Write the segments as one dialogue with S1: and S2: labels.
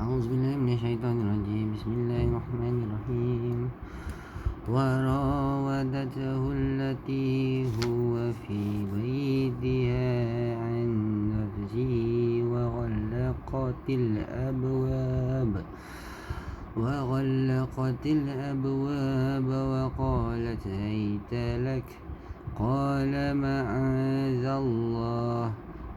S1: أعوذ بالله من الشيطان الرجيم. بسم الله الرحمن الرحيم. وراودته التي هو في بيتها عن نفسه وغلقت الأبواب وقالت هيت لك. قال معاذ الله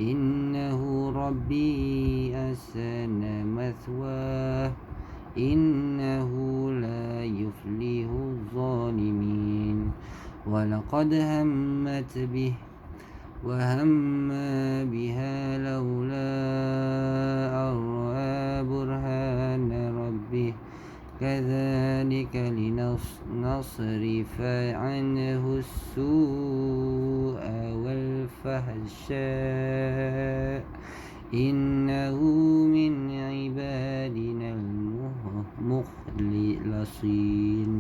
S1: إنه ربي أحسن مثواه إنه لا يفلح الظالمين. ولقد همت به وهم بها لولا أن رأى برهان ربه كذلك لنصرف عنه السوء والفحشاء إنه من عبادنا المخلصين.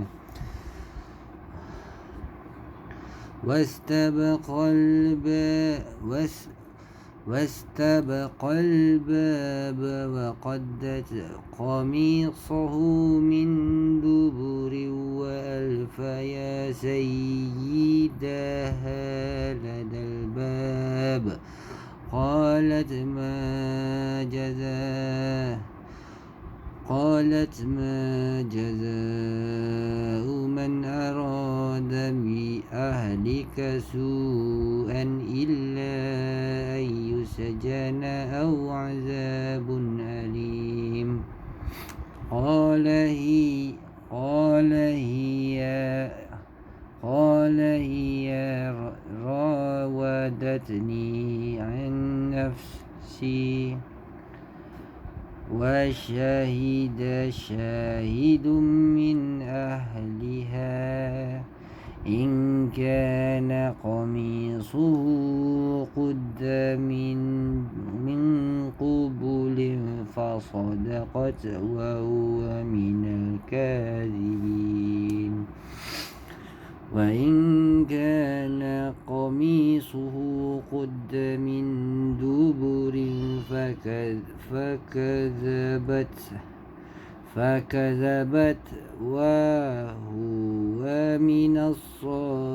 S1: واستبق الباب وقدت قميصه من دبر وألف يا سيدها لدى الباب. قالت ما جزاء من أراد بأهلك سوءا إلا أن يسجن أو عذاب أليم. قال هي راودتني عن نفسي. وشهد شاهد من أهلها إن كان قميصه قد من قبل فصدقت وهو من الكاذبين. وإن كان قميصه قد من دبر فكذبت وهو من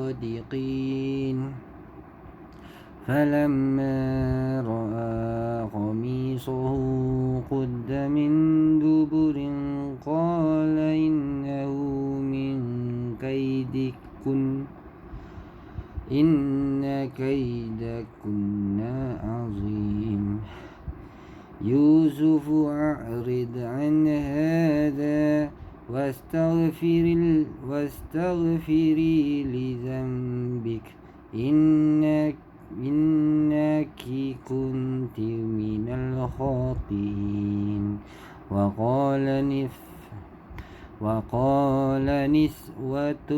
S1: الصادقين. فلما رأى قميصه قد من دبر قال إنه من كيدكن إن كيدكن عظيم. يوسف أعرض عن هذا واستغفري لذنبك إنك كنت من الخاطئين. وقال نسوة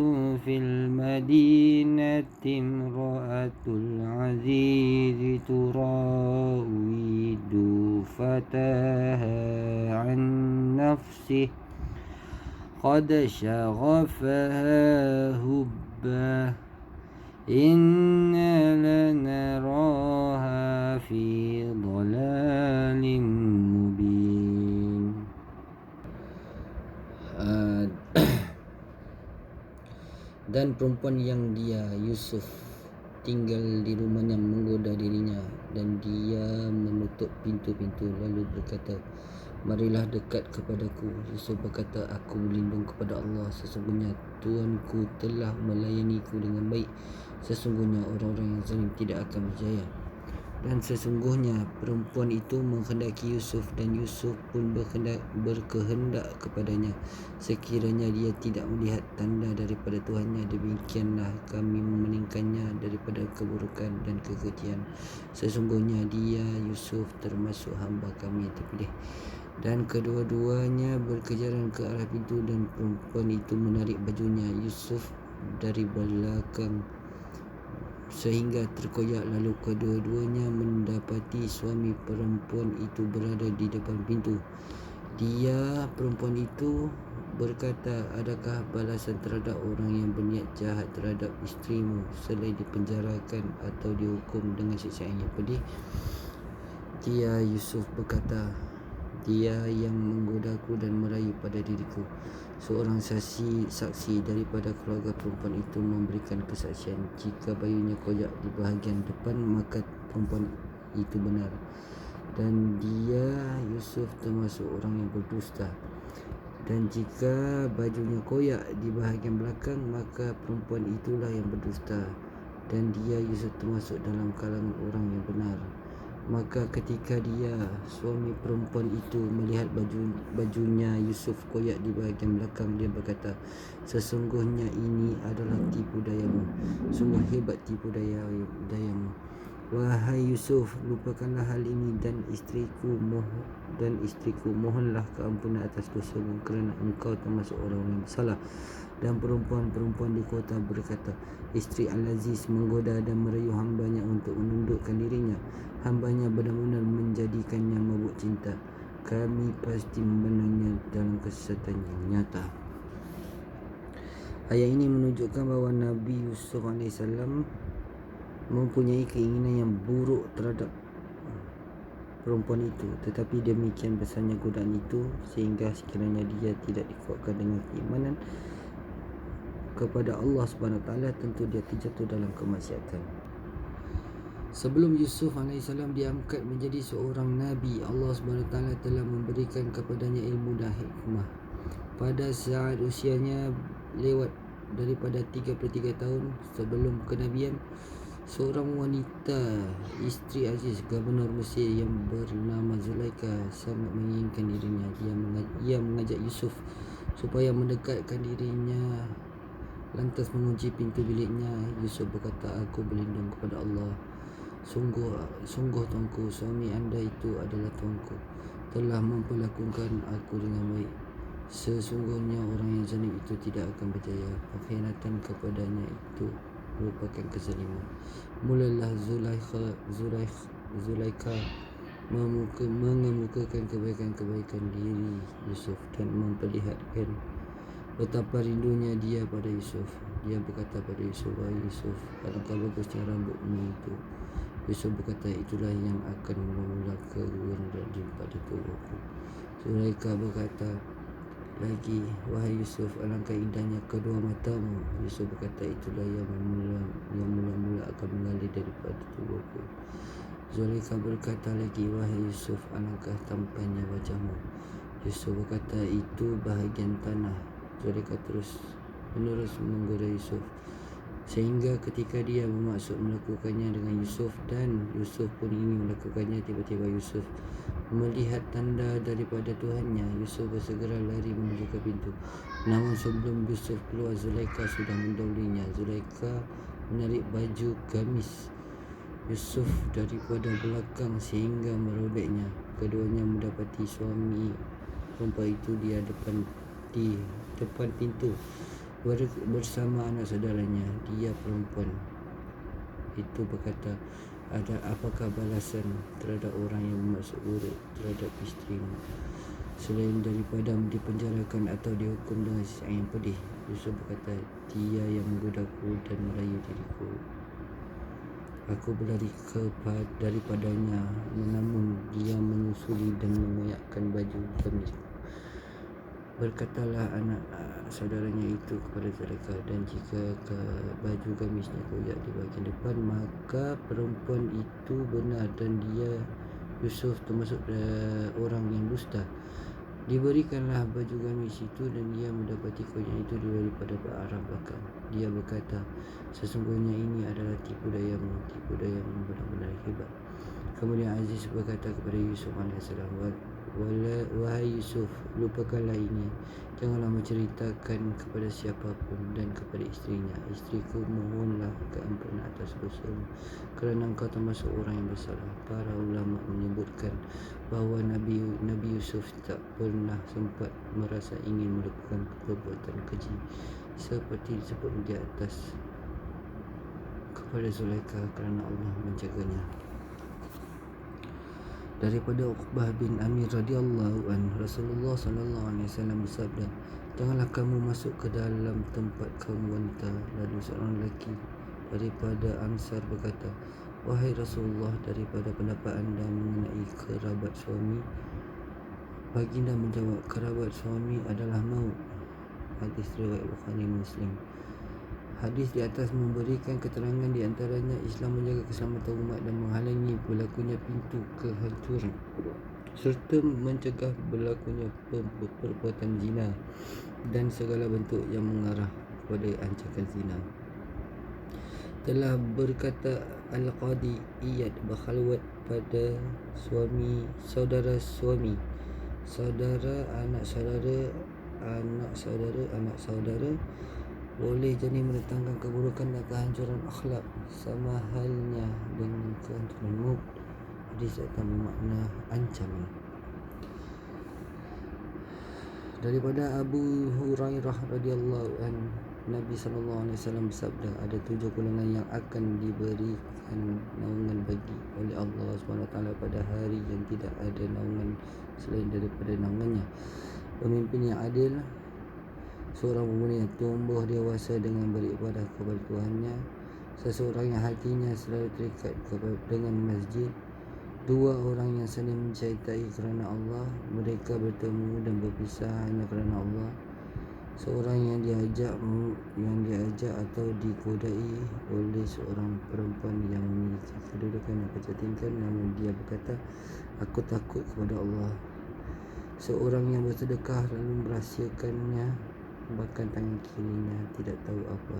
S1: في المدينة امرأة العزيز تراود فتاها عن نفسه قد شغفها حبا إنا لنراها في ضلال مبين. Dan perempuan yang dia Yusuf tinggal di rumahnya menggoda dirinya, dan dia menutup pintu-pintu lalu berkata, marilah dekat kepadaku. Yusuf berkata, aku berlindung kepada Allah, sesungguhnya Tuanku telah melayaniku dengan baik. Sesungguhnya orang-orang yang zalim tidak akan berjaya. Dan sesungguhnya perempuan itu menghendaki Yusuf, dan Yusuf pun berkehendak kepadanya. Sekiranya dia tidak melihat tanda daripada Tuhannya, demikianlah kami memalingkannya daripada keburukan dan kekejian. Sesungguhnya dia Yusuf termasuk hamba kami yang terpilih. Dan kedua-duanya berkejaran ke arah pintu, dan perempuan itu menarik bajunya Yusuf dari belakang sehingga terkoyak. Lalu kedua-duanya mendapati suami perempuan itu berada di depan pintu. Perempuan itu berkata, adakah balasan terhadap orang yang berniat jahat terhadap isterimu selain dipenjarakan atau dihukum dengan siksaan yang pedih? Yusuf berkata, dia yang menggodaku dan merayu pada diriku. Seorang saksi daripada keluarga perempuan itu memberikan kesaksian. Jika bayunya koyak di bahagian depan, maka perempuan itu benar, dan dia Yusuf termasuk orang yang berdusta. Dan jika bajunya koyak di bahagian belakang, maka perempuan itulah yang berdusta, dan dia Yusuf termasuk dalam kalangan orang yang benar. Maka ketika dia, suami perempuan itu, melihat bajunya Yusuf koyak di bahagian belakang, dia berkata, sesungguhnya ini adalah tipu dayamu. Sungguh hebat tipu dayamu. Wahai Yusuf, lupakanlah hal ini dan istriku mohonlah keampunan atas dosamu, kerana engkau termasuk orang yang bersalah. Dan perempuan-perempuan di kota berkata, isteri Al-Aziz menggoda dan merayu hambanya untuk menundukkan dirinya. Hambanya benar-benar menjadikannya mabuk cinta. Kami pasti membenarnya dalam kesesatan yang nyata. Ayat ini menunjukkan bahawa Nabi Yusuf AS mempunyai keinginan yang buruk terhadap perempuan itu, tetapi demikian besarnya godaan itu sehingga sekiranya dia tidak dikuatkan dengan keimanan kepada Allah SWT, tentu dia terjatuh dalam kemaksiatan. Sebelum Yusuf AS diangkat menjadi seorang Nabi, Allah SWT telah memberikan kepadanya ilmu dan hikmah. Pada saat usianya lewat daripada 33 tahun sebelum kenabian, seorang wanita, isteri Aziz, Gubernur Mesir yang bernama Zulaikha, sangat menginginkan dirinya. Ia mengajak Yusuf supaya mendekatkan dirinya, lantas mengunci pintu biliknya. Yusuf berkata, aku berlindung kepada Allah. Sungguh tuanku, suami anda itu adalah tuanku, telah memperlakukan aku dengan baik. Sesungguhnya orang yang zalim itu tidak akan berjaya. Pengkhianatan kepadanya itu merupakan kezaliman. Mulalah Zulaikha mengemukakan kebaikan-kebaikan diri Yusuf dan memperlihatkan betapa rindunya dia pada Yusuf. Dia berkata pada Yusuf, wahai Yusuf, alangkah bagusnya rambutmu itu. Yusuf berkata, itulah yang akan mula-mula keruan daripada tubuhku. Zulaikha berkata lagi, wahai Yusuf, alangkah indahnya kedua matamu. Yusuf berkata, itulah yang mula-mula akan mengalir daripada tubuhku. Zulaikha berkata lagi, wahai Yusuf, alangkah tampannya wajahmu. Yusuf berkata, itu bahagian tanah. Zulaikha terus menerus menggoda Yusuf, sehingga ketika dia bermaksud melakukannya dengan Yusuf dan Yusuf pun ingin melakukannya, tiba-tiba Yusuf melihat tanda daripada Tuhannya. Yusuf bersegera lari menuju ke pintu. Namun sebelum Yusuf keluar, Zulaikha sudah mendahulunya. Zulaikha menarik baju gamis Yusuf daripada belakang sehingga merobeknya. Keduanya mendapati suami perempuan itu di depan pintu bersama anak saudaranya. Dia perempuan itu berkata, apakah balasan terhadap orang yang bermaksud buruk terhadap isterimu selain daripada dipenjarakan atau dihukum dengan siksa yang pedih? Yusuf berkata, dia yang menggodaku dan merayu diriku. Aku berlari daripadanya, namun dia menyusuli dan mengoyakkan baju gamis. Berkatalah anak saudaranya itu kepada Zulaikha, dan jika baju gamisnya koyak di bahagian depan, maka perempuan itu benar, dan dia Yusuf termasuk orang yang dusta. Diberikanlah baju gamis itu dan dia mendapati koyak itu daripada arah belakang. Dia berkata, sesungguhnya ini adalah tipu dayamu benar-benar hebat. Kemudian Aziz berkata kepada Yusuf AS, wahai Yusuf, lupakanlah ini. Janganlah menceritakan kepada siapapun dan kepada istrinya. Istriku, mohonlah keampunan atas dosamu, kerana engkau termasuk orang yang bersalah. Para ulama menyebutkan bahawa Nabi Yusuf tak pernah sempat merasa ingin melakukan perbuatan keji seperti disebut di atas kepada Zulaikha, kerana Allah menjaganya. Daripada Uqbah bin Amir radhiyallahu anhu, Rasulullah SAW bersabda, janganlah kamu masuk ke dalam tempat kaum wanita. Lalu seorang lelaki daripada Ansar berkata, wahai Rasulullah, daripada pendapat anda mengenai kerabat suami, Baginda menjawab, kerabat suami adalah maut. Hadis riwayat Bukhari Muslim. Hadis di atas memberikan keterangan di antaranya Islam menjaga keselamatan umat dan menghalangi berlakunya pintu kehancuran serta mencegah berlakunya perbuatan zina dan segala bentuk yang mengarah kepada ancaman zina. Telah berkata Al-Qadi Iyad, berkhalwat pada saudara, anak saudara boleh jadi mendatangkan keburukan dan kehancuran akhlak, sama halnya dengan kehancuran maut. Hadis akan bermakna ancaman. Daripada Abu Hurairah radhiyallahu anhu, Nabi SAW bersabda, ada 7 golongan yang akan diberikan naungan bagi oleh Allah SWT pada hari yang tidak ada naungan selain daripada naungannya. Pemimpin yang adil, seorang pemuda yang tumbuh dewasa dengan beribadah kepada Tuhannya, seseorang yang hatinya selalu terikat dengan masjid, 2 orang yang saling mencintai kerana Allah, mereka bertemu dan berpisah hanya kerana Allah, seorang yang diajak atau digodai oleh seorang perempuan yang memiliki kedudukan yang kecantikan namun dia berkata, aku takut kepada Allah, seorang yang bersedekah lalu merahsiakannya, bahkan tangan kirinya tidak tahu apa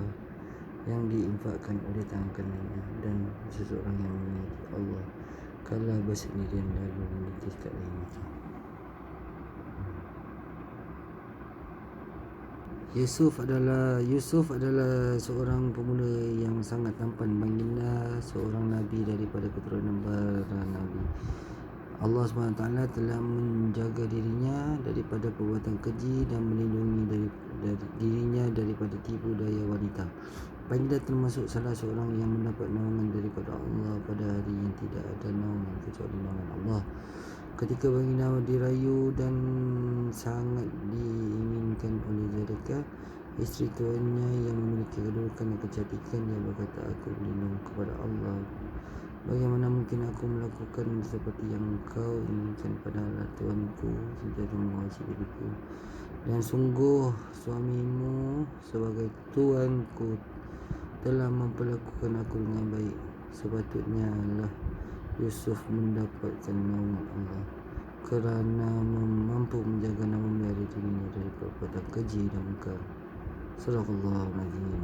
S1: yang diinfakkan oleh tangan kanannya, dan seseorang yang memiliki Allah kala bersendirian lalu menitiskan air mata. Yusuf adalah seorang pemuda yang sangat tampan. Baginda seorang nabi daripada keturunan para nabi. Allah SWT telah menjaga dirinya daripada perbuatan keji dan melindungi dirinya daripada tipu daya wanita. Baginda termasuk salah seorang yang mendapat naungan daripada Allah pada hari yang tidak ada naungan kecuali naungan Allah. Ketika baginda dirayu dan sangat diinginkan oleh Zulaikha, isteri tuannya yang memiliki kedudukan dan kecantikan, dia berkata, aku berlindung kepada Allah. Bagaimana mungkin aku melakukan seperti yang kau inginkan, padahal tuanku sentiasa mengasihi diriku, dan sungguh suamimu sebagai tuanku telah memperlakukan aku dengan baik. Sepatutnya lah Yusuf mendapatkan naungan Allah kerana mampu menjaga nama dari dirinya dari perbuatan keji dan mungkar. Sadaqallahul Azim.